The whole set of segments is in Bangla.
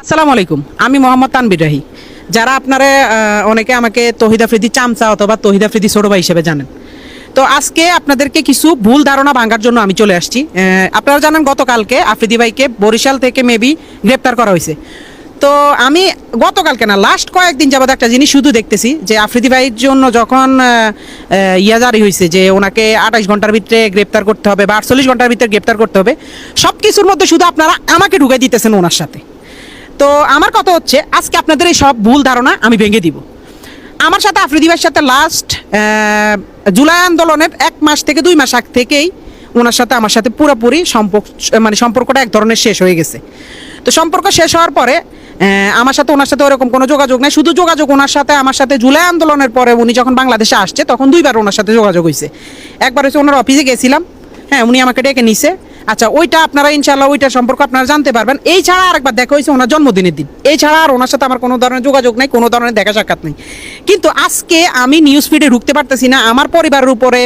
আসসালামু আলাইকুম, আমি মোহাম্মদ তানবির রাহি। যারা আপনারা অনেকে আমাকে তহিদ আফ্রিদি চামচা অথবা তহিদ আফ্রিদি ছোট ভাই হিসেবে জানেন। তো আজকে আপনাদেরকে কিছু ভুল ধারণা ভাঙার জন্য আমি চলে আসছি। আপনারা জানেন গতকালকে আফ্রিদি ভাইকে বরিশাল থেকে মেবি গ্রেপ্তার করা হয়েছে। তো আমি গতকালকে না, লাস্ট কয়েকদিন যাবত একটা জিনিস শুধু দেখতেছি যে আফ্রিদি ভাইয়ের জন্য যখন ইয়া জারি হয়েছে যে ওনাকে 28 ঘন্টার ভিতরে গ্রেপ্তার করতে হবে বা 48 ঘন্টার ভিতরে গ্রেপ্তার করতে হবে, সব কিছুর মধ্যে শুধু আপনারা আমাকে ঢুকে দিতেছেন ওনার সাথে। তো আমার কথা হচ্ছে, আজকে আপনাদের এই সব ভুল ধারণা আমি ভেঙে দিব। আমার সাথে আফ্রিদি ভাইয়ের সাথে লাস্ট জুলাই আন্দোলনের 1 মাস থেকে 2 মাস আগ থেকেই ওনার সাথে আমার সাথে পুরোপুরি সম্পর্কটা এক ধরনের শেষ হয়ে গেছে। তো সম্পর্ক শেষ হওয়ার পরে আমার সাথে ওনার সাথে ওরকম কোনো যোগাযোগ নেই। শুধু যোগাযোগ ওনার সাথে আমার সাথে জুলাই আন্দোলনের পরে উনি যখন বাংলাদেশে আসছে তখন 2বার ওনার সাথে যোগাযোগ হয়েছে। একবার হচ্ছে ওনার অফিসে গেছিলাম, হ্যাঁ, উনি আমাকে ডেকে নিছে। আচ্ছা, ওইটা আপনারা ইনশাল্লাহ ওইটার সম্পর্ক আপনারা জানতে পারবেন। এই ছাড়া আরেকবার দেখা হয়েছে ওনার জন্মদিনের দিন। এই ছাড়া আর ওনার সাথে আমার কোনো ধরনের যোগাযোগ নেই, কোনো ধরনের দেখা সাক্ষাৎ নেই। কিন্তু আজকে আমি নিউজ ফিডে ঢুকতে পারতেছি না। আমার পরিবারের উপরে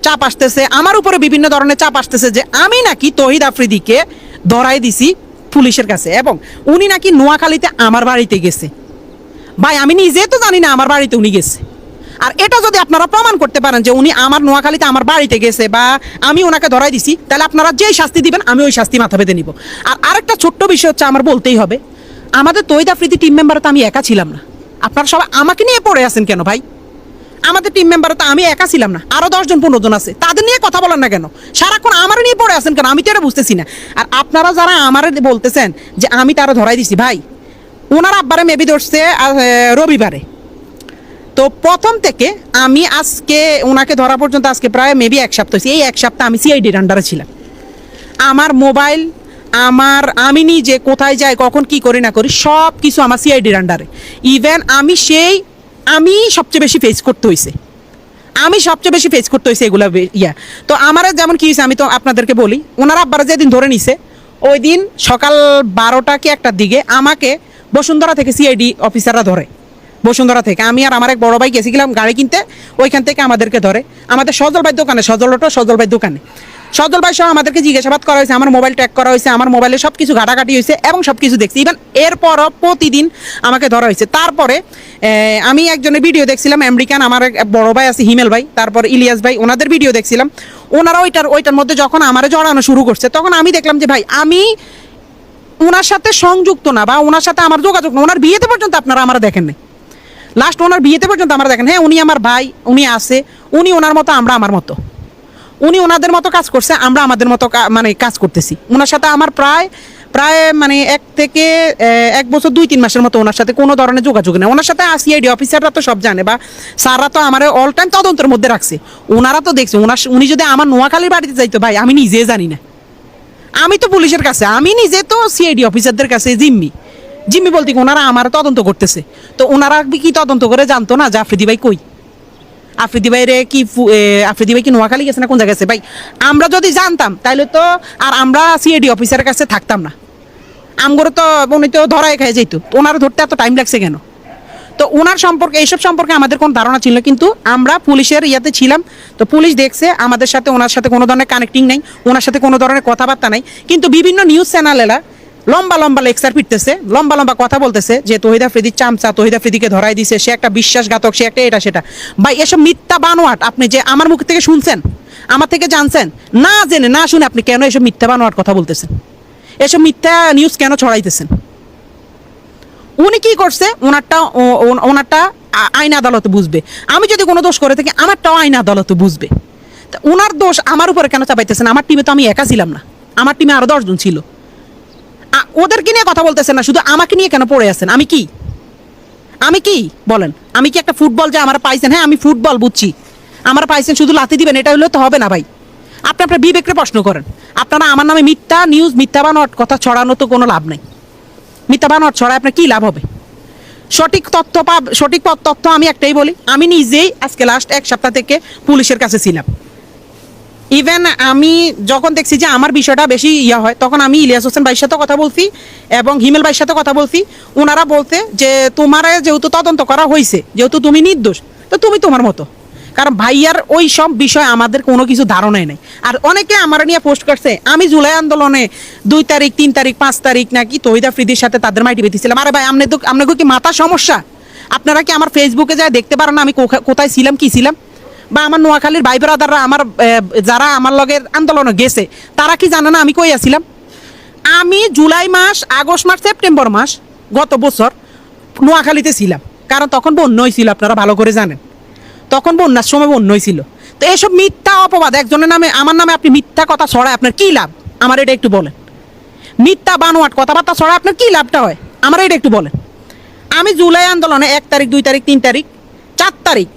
চাপ আসতেছে, আমার উপরে বিভিন্ন ধরনের চাপ আসতেছে যে আমি নাকি তহিদ আফ্রিদিকে ধরাই দিছি পুলিশের কাছে, এবং উনি নাকি নোয়াখালীতে আমার বাড়িতে গেছে। ভাই, আমি নিজে তো জানি না আমার বাড়িতে উনি গেছে। আর এটা যদি আপনারা প্রমাণ করতে পারেন যে উনি আমার নোয়াখালীতে আমার বাড়িতে গেছে বা আমি ওনাকে ধরাই দিছি, তাহলে আপনারা যেই শাস্তি দিবেন আমি ওই শাস্তি মাথা পেতে নিব। আর আরেকটা ছোট্ট বিষয় হচ্ছে, আমার বলতেই হবে, আমাদের তহিদ আফ্রিদি টিম মেম্বার তো আমি একা ছিলাম না। আপনারা সবাই আমাকে নিয়ে পড়ে আছেন কেন ভাই? আমাদের টিম মেম্বার তো আমি একা ছিলাম না, আরো 10-15 জন আছে, তাদের নিয়ে কথা বলেন না কেন? সারাক্ষণ আমার নিয়ে পড়ে আছেন কেন? আমি তো এটা বুঝতেছি না। আর আপনারা যারা আমার বলতেছেন যে আমি তারা ধরাই দিছি, ভাই ওনার আব্বারে মেবি ধরছে রবিবারে। তো প্রথম থেকে আমি আজকে ওনাকে ধরা পর্যন্ত আজকে প্রায় মেবি 1 সপ্তাহ হয়েছে। এই 1 সপ্তাহ আমি সিআইডির আন্ডারে ছিলাম। আমার মোবাইল, আমি নিজে কোথায় যাই, কখন কি করি না করি, সব কিছু আমার সিআইডির আন্ডারে। ইভেন আমি সবচেয়ে বেশি ফেস করতে হয়েছে। এগুলো ইয়া। তো আমার যেমন কি হয়েছে আমি তো আপনাদেরকে বলি, ওনার আব্বারা যেদিন ধরে নিছে ওই দিন সকাল 12টা কি 1টার দিকে আমাকে বসুন্ধরা থেকে সিআইডি অফিসাররা ধরে। বসুন্ধরা থেকে আমি আর আমার এক বড় ভাই গেছিলাম গাড়ি কিনতে, ওইখান থেকে আমাদেরকে ধরে আমাদের সজল ভাই দোকানে সজল ভাই সহ আমাদেরকে জিজ্ঞাসাবাদ করা হয়েছে, আমার মোবাইল ট্র্যাক করা হয়েছে, আমার মোবাইলে সব কিছু ঘাটাঘাটি হয়েছে এবং সব কিছু দেখছি। ইভেন এরপরও প্রতিদিন আমাকে ধরা হয়েছে। তারপরে আমি একজনের ভিডিও দেখছিলাম, আমেরিকান, আমার এক বড় ভাই আছে হিমেল ভাই, তারপর ইলিয়াস ভাই, ওনাদের ভিডিও দেখছিলাম। ওনারা ওইটার মধ্যে যখন আমারে জড়ানো শুরু করছে তখন আমি দেখলাম যে ভাই আমি ওনার সাথে সংযুক্ত না বা ওনার সাথে আমার যোগাযোগ না। ওনার বিয়েতে পর্যন্ত আপনারা আমার দেখেন নাই, লাস্ট ওনার বিয়েতে পর্যন্ত আমরা দেখেন। হ্যাঁ, উনি আমার ভাই, উনি আছে, উনি ওনার মতো, আমরা আমার মতো। উনি ওনাদের মতো কাজ করছে, আমরা আমাদের মতো কাজ করতেছি। ওনার সাথে আমার প্রায় 1 থেকে 1 বছর 2-3 মাসের মতো ওনার সাথে কোনো ধরনের যোগাযোগ নেই। ওনার সাথে সিআইডি অফিসাররা তো সব জানে বা স্যাররা তো আমার অল টাইম তদন্তের মধ্যে রাখছে। ওনারা তো দেখছে। উনি যদি আমার নোয়াখালীর বাড়িতে যাইতো, ভাই আমি নিজে জানি না। আমি তো পুলিশের কাছে, আমি নিজে তো সিআইডি অফিসারদের কাছে জিম্মি বলতে ওনারা আমার তদন্ত করতেছে। তো ওনারা কি তদন্ত করে জানতো না যে আফ্রিদি ভাই কই? আফ্রিদি ভাই কি নোয়াখালী গেছে না কোন জায়গায় গেছে? ভাই আমরা যদি জানতাম তাহলে তো আর আমরা সিআইডি অফিসারের কাছে থাকতাম না। আমগরে তো উনি তো ধরাই খাই যেত। ওনার ধরতে এত টাইম লাগছে কেন? তো ওনার সম্পর্কে, এইসব সম্পর্কে আমাদের কোনো ধারণা ছিল, কিন্তু আমরা পুলিশের ইয়াতে ছিলাম। তো পুলিশ দেখছে আমাদের সাথে ওনার সাথে কোনো ধরনের কানেক্টিং নেই, ওনার সাথে কোনো ধরনের কথাবার্তা নাই। কিন্তু বিভিন্ন নিউজ চ্যানেলেরা লম্বা লেকচার পিটতেছে, লম্বা কথা বলতেছে যে তহিদ আফ্রিদির চামচা, তহিদ আফ্রিদিকে ধরাই দিছে, সে একটা বিশ্বাসঘাতক, সে একটা এটা সেটা। ভাই এসব মিথ্যা বানোয়াট আপনি যে আমার মুখ থেকে শুনছেন, আমার থেকে জানছেন, না জেনে না শুনে আপনি কেন এসব মিথ্যা বানোয়াট কথা বলতেছেন? এসব মিথ্যা নিউজ কেন ছড়াইতেছেন? উনি কি করছে ওনারটা আইন আদালতে বুঝবে। আমি যদি কোনো দোষ করে থাকি আমারটাও আইন আদালতে বুঝবে। তা ওনার দোষ আমার উপরে কেন চাপাইতেছেন? আমার টিমে তো আমি একা ছিলাম না, আমার টিমে আরো 10 জন ছিল। ওদেরকে নিয়ে কথা বলতেছেন না, শুধু আমাকে নিয়ে কেন পড়ে আছেন? আমি কি বলেন? আমি কি একটা ফুটবল যে আমার পাইছেন? হ্যাঁ, আমি ফুটবল বুঝছি, আমার পাইছেন, শুধু লাথি দিবেন এটা হলে তো হবে না ভাই। আপনি আপনার বিবেককে প্রশ্ন করেন। আপনারা আমার নামে মিথ্যা নিউজ, মিথ্যা বানোয়াট কথা ছড়ানো তো কোনো লাভ নাই। মিথ্যা বানোয়াট ছড়ায় আপনার কি লাভ হবে? সঠিক তথ্য আমি একটাই বলি, আমি নিজেই আজকে লাস্ট 1 সপ্তাহ থেকে পুলিশের কাছে ছিলাম। ইভেন আমি যখন দেখছি যে আমার বিষয়টা বেশি ইয়া হয়, তখন আমি ইলিয়াস হোসেন ভাইয়ের সাথে কথা বলছি এবং হিমেল ভাইয়ের সাথে কথা বলছি। ওনারা বলতে যে তোমার যেহেতু তদন্ত করা হয়েছে, যেহেতু তুমি নির্দোষ, তো তুমি তোমার মতো। কারণ ভাইয়ার ওই সব বিষয় আমাদের কোনো কিছু ধারণাই নেই। আর অনেকে আমার নিয়ে পোস্ট করছে আমি জুলাই আন্দোলনে 2 তারিখ 3 তারিখ 5 তারিখ নাকি তহিদ আফ্রিদির সাথে তাদের মাইটি পেতেছিলাম। আরে ভাই আপনাকে কি মাথা সমস্যা? আপনারা কি আমার ফেসবুকে যায় দেখতে পারেন না আমি কোথায় ছিলাম কি ছিলাম? বা আমার নোয়াখালীর ভাই ব্রাদাররা আমার যারা আমার লগের আন্দোলনে গেছে তারা কি জানে না আমি কই আছিলাম? আমি জুলাই মাস, আগস্ট মাস, সেপ্টেম্বর মাস গত বছর নোয়াখালীতে ছিলাম, কারণ তখন বন্যা হয়েছিল, আপনারা ভালো করে জানেন। তখন বন্যার সময় বন্যা হয়েছিল। তো এসব মিথ্যা অপবাদ একজনের নামে, আমার নামে আপনি মিথ্যা কথা ছড়ায় আপনার কি লাভ? আমার এটা একটু বলেন। মিথ্যা বানোয়াট কথাবার্তা ছড়ায় আপনার কি লাভটা হয়? আমার এটা একটু বলেন। আমি জুলাই আন্দোলনে 1 তারিখ 2 তারিখ 3 তারিখ 4 তারিখ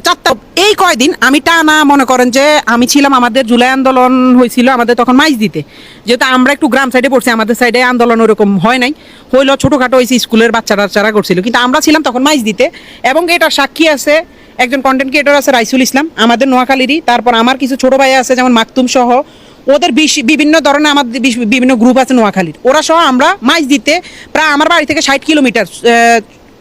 4 এই কয়দিন আমি টানা মনে করেন যে আমি ছিলাম। আমাদের জুলাই আন্দোলন হয়েছিল আমাদের তখন মাইজ দিতে, যেহেতু আমরা একটু গ্রাম সাইডে পড়ছি, আমাদের সাইডে আন্দোলন ওরকম হয় নাই, হইলো ছোটোখাটো হয়েছে, স্কুলের বাচ্চারা করছিল, কিন্তু আমরা ছিলাম তখন মাইজ দিতে। এবং এটা সাক্ষী আছে একজন কন্টেন্ট ক্রিয়েটর আছে রাইসুল ইসলাম আমাদের নোয়াখালীরই, তারপর আমার কিছু ছোটো ভাই আছে যেমন মাকতুম সহ, ওদের বিভিন্ন ধরনের আমাদের বিভিন্ন গ্রুপ আছে নোয়াখালীর, ওরা সহ আমরা মাইজ দিতে প্রায় আমার বাড়ি থেকে 60 কিলোমিটার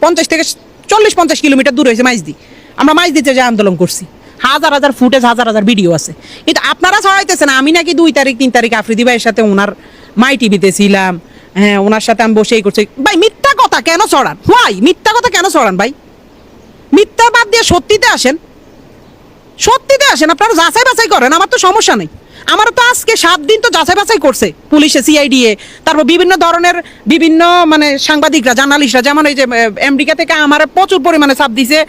50 থেকে 40-50 কিলোমিটার দূর হয়েছে মাইজ দি, আমরা মাইজ দিতে যে আন্দোলন করছি, হাজার ফুটেজ হাজার ভিডিও আছে। কিন্তু আপনারা ছড়াইতেছেন আমি নাকি 2 তারিখ 3 তারিখ আফ্রিদি ভাইয়ের সাথে ওনার মাই টিভিতে ছিলাম, হ্যাঁ ওনার সাথে আমি বসেই করছি। ভাই মিথ্যা কথা কেন ছড়ান? হোয়াই মিথ্যা কথা কেন ছড়ান ভাই? মিথ্যা বাদ দিয়ে সত্যিতে আসেন, সত্যিতে আসেন, আপনারা যাচাই বাছাই করেন, আমার তো সমস্যা নেই। আমার তো আজকে 7 দিন তো যাচাই বাছাই করছে পুলিশে, সিআইডিএ, তারপর বিভিন্ন ধরনের বিভিন্ন মানে সাংবাদিকরা, জার্নালিস্টরা, যেমন এই যে আমেরিকা থেকে আমার প্রচুর পরিমাণে চাপ দিছে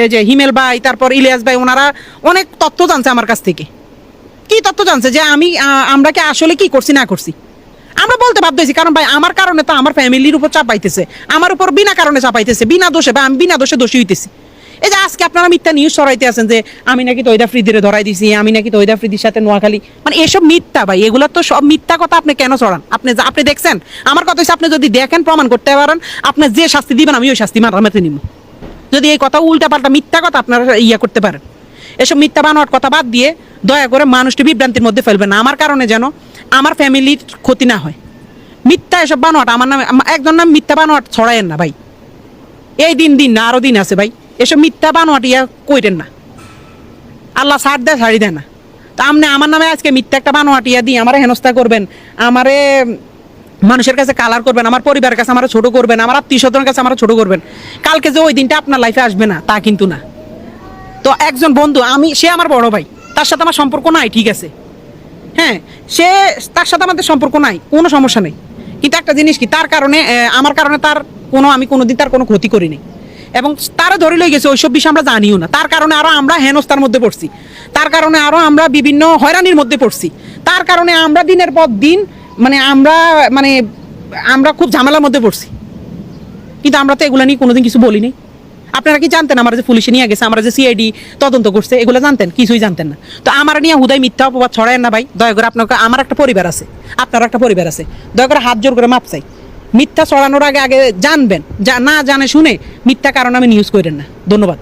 এই যে হিমেল ভাই, তারপর ইলিয়াস ভাই, ওনারা অনেক তথ্য জানছে আমার কাছ থেকে। কি তথ্য জানছে? যে আমরা কি আসলে কি করছি না করছি আমরা বলতে বাধ্য হয়েছি, কারণ ভাই আমার কারণে তো আমার ফ্যামিলির উপর চাপ পাইতেছে, আমার উপর বিনা কারণে চাপ পাইতেছে, বিনা দোষে, বা আমি বিনা দোষে দোষী হইতেছি। এই যে আজকে আপনারা মিথ্যা নিউজ ছড়াইতে আছেন যে আমি নাকি তহিদ আফ্রিদিরে ধরাই দিছি, আমি নাকি তহিদ আফ্রিদির সাথে নোয়াখালী, মানে এসব মিথ্যা ভাই, এগুলো তো সব মিথ্যা কথা। আপনি কেন ছড়ান? আপনি দেখছেন? আমার কথা হচ্ছে আপনি যদি দেখেন, প্রমাণ করতে পারেন, আপনি যে শাস্তি দিবেন আমি ওই শাস্তি মারামাতে নিব। যদি এই কথা উল্টা পাল্টা মিথ্যা কথা আপনারা করতে পারেন, এসব মিথ্যা বানোয়াট কথা বাদ দিয়ে দয়া করে মানুষটি বিভ্রান্তির মধ্যে ফেলবেন না, আমার কারণে যেন আমার ফ্যামিলির ক্ষতি না হয়। মিথ্যা এসব বানোয়াট আমার নামে, একজন নাম মিথ্যা বানোয়াট ছড়ায়েন না ভাই। এই দিন না আরো দিন আছে ভাই, এসব মিথ্যা বানোয়াট কইরেন না, আল্লাহ ছাড় দেয় ছাড়ি দেয় না। তা আপনি আমার নামে আজকে মিথ্যা একটা বানোয়াট দিয়ে আমারে হেনস্থা করবেন, আমারে মানুষের কাছে কালার করবেন, আমার পরিবারের কাছে আমার ছোট করবেন, আমার আত্মীয় স্বজনের কাছে আমার ছোট করবেন, কালকে যে ওই দিনটা আপনার লাইফে আসবে না তা কিন্তু না। তো একজন বন্ধু, সে আমার বড় ভাই, তার সাথে আমার সম্পর্ক নাই, ঠিক আছে, হ্যাঁ তার সাথে আমাদের সম্পর্ক নাই, কোনো সমস্যা নেই, কিন্তু একটা জিনিস কি, তার কারণে আমার কারণে আমি কোনোদিন তার কোনো ক্ষতি করিনি, এবং তারা ধরে লই গেছে ওইসব বিষয় আমরা জানিও না, তার কারণে আরো আমরা হেনস্থার মধ্যে পড়ছি, তার কারণে আরো আমরা বিভিন্ন হয়রানির মধ্যে পড়ছি, তার কারণে আমরা দিনের পর দিন আমরা খুব ঝামেলার মধ্যে পড়ছি, কিন্তু আমরা তো এগুলো নিয়ে কোনোদিন কিছু বলিনি। আপনারা কি জানতেন আমরা যে পুলিশে নিয়ে গেছে, আমরা যে সিআইডি তদন্ত করছে, এগুলো জানতেন? কিছুই জানতেন না। তো আমার নিয়ে হুদায় মিথ্যা অপবাদ ছড়ায়েন না ভাই, দয়া করে। আমার একটা পরিবার আছে, আপনার একটা পরিবার আছে, দয়া করে হাত জোর করে মাপ চাই। মিথ্যা ছড়ানোর আগে জানবেন, না জানে শুনে মিথ্যা কারণ আমি নিউজ করেন না। ধন্যবাদ।